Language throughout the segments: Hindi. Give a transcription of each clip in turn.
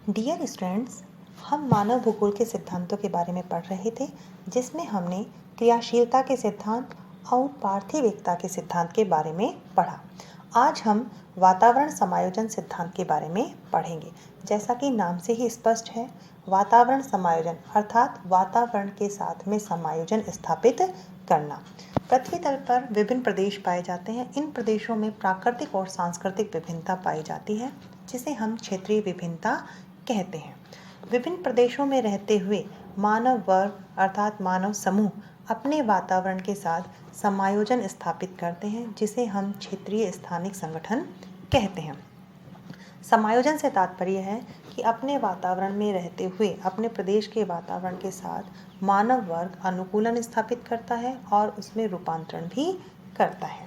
डियर स्टूडेंट्स, हम मानव भूगोल के सिद्धांतों के बारे में पढ़ रहे थे, जिसमें हमने क्रियाशीलता के सिद्धांत और पार्थिव एकता के सिद्धांत के बारे में पढ़ा। आज हम वातावरण समायोजन सिद्धांत के बारे में पढ़ेंगे। जैसा कि नाम से ही स्पष्ट है, वातावरण समायोजन अर्थात वातावरण के साथ में समायोजन स्थापित करना। पृथ्वी तल पर विभिन्न प्रदेश पाए जाते हैं। इन प्रदेशों में प्राकृतिक और सांस्कृतिक विभिन्नता पाई जाती है, जिसे हम क्षेत्रीय विभिन्नता कहते हैं। विभिन्न प्रदेशों में रहते हुए मानव वर्ग अर्थात मानव समूह अपने वातावरण के साथ समायोजन स्थापित करते हैं, जिसे हम क्षेत्रीय स्थानिक संगठन कहते हैं। समायोजन से तात्पर्य है कि अपने वातावरण में रहते हुए अपने प्रदेश के वातावरण के साथ मानव वर्ग अनुकूलन स्थापित करता है और उसमें रूपांतरण भी करता है।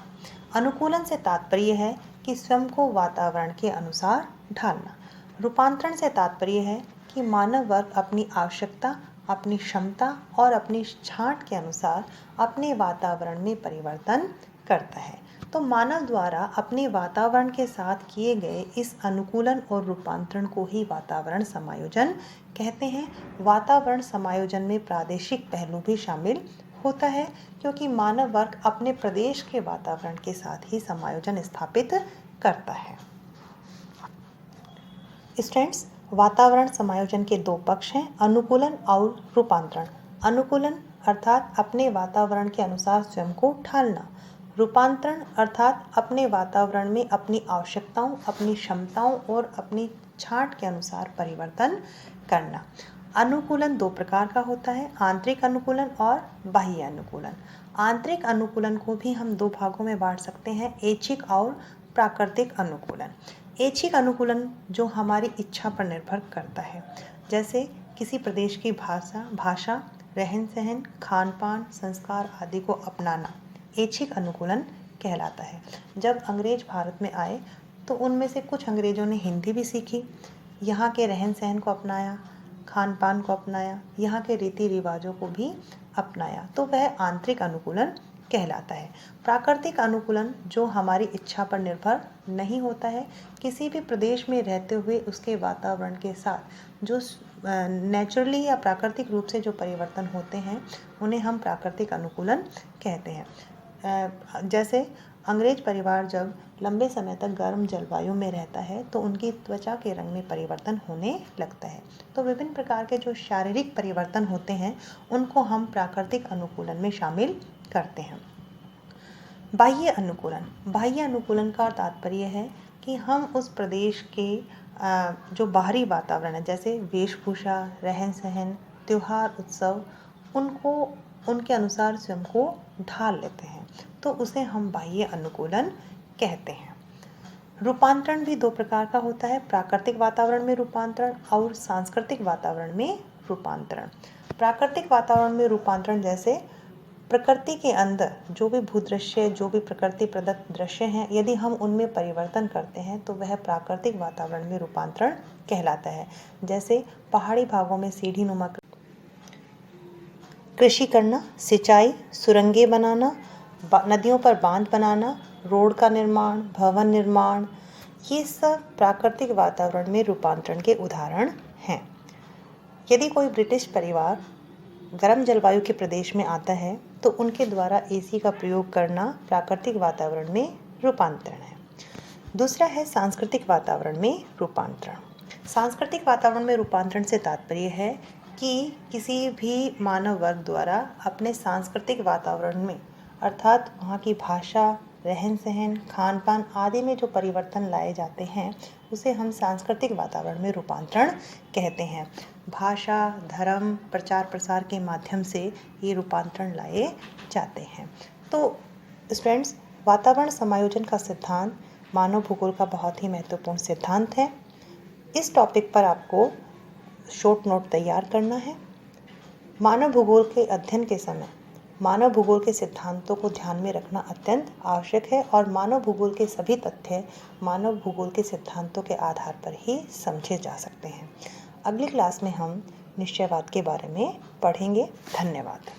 अनुकूलन से तात्पर्य है कि स्वयं को वातावरण के अनुसार ढालना। रूपांतरण से तात्पर्य है कि मानव वर्ग अपनी आवश्यकता, अपनी क्षमता और अपनी छांट के अनुसार अपने वातावरण में परिवर्तन करता है। तो मानव द्वारा अपने वातावरण के साथ किए गए इस अनुकूलन और रूपांतरण को ही वातावरण समायोजन कहते हैं। वातावरण समायोजन में प्रादेशिक पहलू भी शामिल होता है, क्योंकि मानव वर्ग अपने प्रदेश के वातावरण के साथ ही समायोजन स्थापित करता है। स्टूडेंट्स, वातावरण समायोजन के दो पक्ष हैं, अनुकूलन और रूपांतरण। अनुकूलन अर्थात अपने वातावरण के अनुसार स्वयं को ढालना। रूपांतरण अर्थात अपने वातावरण में अपनी आवश्यकताओं, अपनी क्षमताओं और अपनी छांट के अनुसार परिवर्तन करना। अनुकूलन दो प्रकार का होता है, आंतरिक अनुकूलन और बाह्य अनुकूलन। आंतरिक अनुकूलन को भी हम दो भागों में बांट सकते हैं, ऐच्छिक और प्राकृतिक अनुकूलन। ऐच्छिक अनुकूलन जो हमारी इच्छा पर निर्भर करता है, जैसे किसी प्रदेश की भाषा, रहन सहन, खान पान, संस्कार आदि को अपनाना ऐच्छिक अनुकूलन कहलाता है। जब अंग्रेज भारत में आए तो उनमें से कुछ अंग्रेजों ने हिंदी भी सीखी, यहाँ के रहन सहन को अपनाया, खान पान को अपनाया, यहाँ के रीति रिवाजों को भी अपनाया, तो वह आंतरिक अनुकूलन कहलाता है। प्राकृतिक अनुकूलन जो हमारी इच्छा पर निर्भर नहीं होता है, किसी भी प्रदेश में रहते हुए उसके वातावरण के साथ जो नेचुरली या प्राकृतिक रूप से जो परिवर्तन होते हैं, उन्हें हम प्राकृतिक अनुकूलन कहते हैं। जैसे अंग्रेज परिवार जब लंबे समय तक गर्म जलवायु में रहता है तो उनकी त्वचा के रंग में परिवर्तन होने लगता है। तो विभिन्न प्रकार के जो शारीरिक परिवर्तन होते हैं, उनको हम प्राकृतिक अनुकूलन में शामिल करते हैं। बाह्य अनुकूलन। बाह्य अनुकूलन का तात्पर्य है कि हम उस प्रदेश के जो बाहरी वातावरण है, जैसे वेशभूषा, रहन सहन, त्योहार, उत्सव, उनको उनके अनुसार स्वयं को ढाल लेते हैं, तो उसे हम बाह्य अनुकूलन कहते हैं। रूपांतरण भी दो प्रकार का होता है, प्राकृतिक वातावरण में रूपांतरण और सांस्कृतिक वातावरण में रूपांतरण। प्राकृतिक वातावरण में रूपांतरण जैसे प्रकृति के अंदर जो भी भूदृश्य, जो भी प्रकृति प्रदत्त दृश्य हैं, यदि हम उनमें परिवर्तन करते हैं तो वह प्राकृतिक वातावरण में रूपांतरण कहलाता है। जैसे पहाड़ी भागों में सीढ़ीनुमा कृषि करना, सिंचाई, सुरंगें बनाना, नदियों पर बांध बनाना, रोड का निर्माण, भवन निर्माण, ये सब प्राकृतिक वातावरण में रूपांतरण के उदाहरण हैं। यदि कोई ब्रिटिश परिवार गर्म जलवायु के प्रदेश में आता है तो उनके द्वारा एसी का प्रयोग करना प्राकृतिक वातावरण में रूपांतरण है। दूसरा है सांस्कृतिक वातावरण में रूपांतरण। सांस्कृतिक वातावरण में रूपांतरण से तात्पर्य है कि किसी भी मानव वर्ग द्वारा अपने सांस्कृतिक वातावरण में अर्थात वहाँ की भाषा, रहन सहन, खान पान आदि में जो परिवर्तन लाए जाते हैं, उसे हम सांस्कृतिक वातावरण में रूपांतरण कहते हैं। भाषा, धर्म, प्रचार प्रसार के माध्यम से ये रूपांतरण लाए जाते हैं। तो स्टूडेंट्स, वातावरण समायोजन का सिद्धांत मानव भूगोल का बहुत ही महत्वपूर्ण सिद्धांत है। इस टॉपिक पर आपको शॉर्ट नोट तैयार करना है। मानव भूगोल के अध्ययन के समय मानव भूगोल के सिद्धांतों को ध्यान में रखना अत्यंत आवश्यक है और मानव भूगोल के सभी तथ्य मानव भूगोल के सिद्धांतों के आधार पर ही समझे जा सकते हैं। अगली क्लास में हम निश्चयवाद के बारे में पढ़ेंगे। धन्यवाद।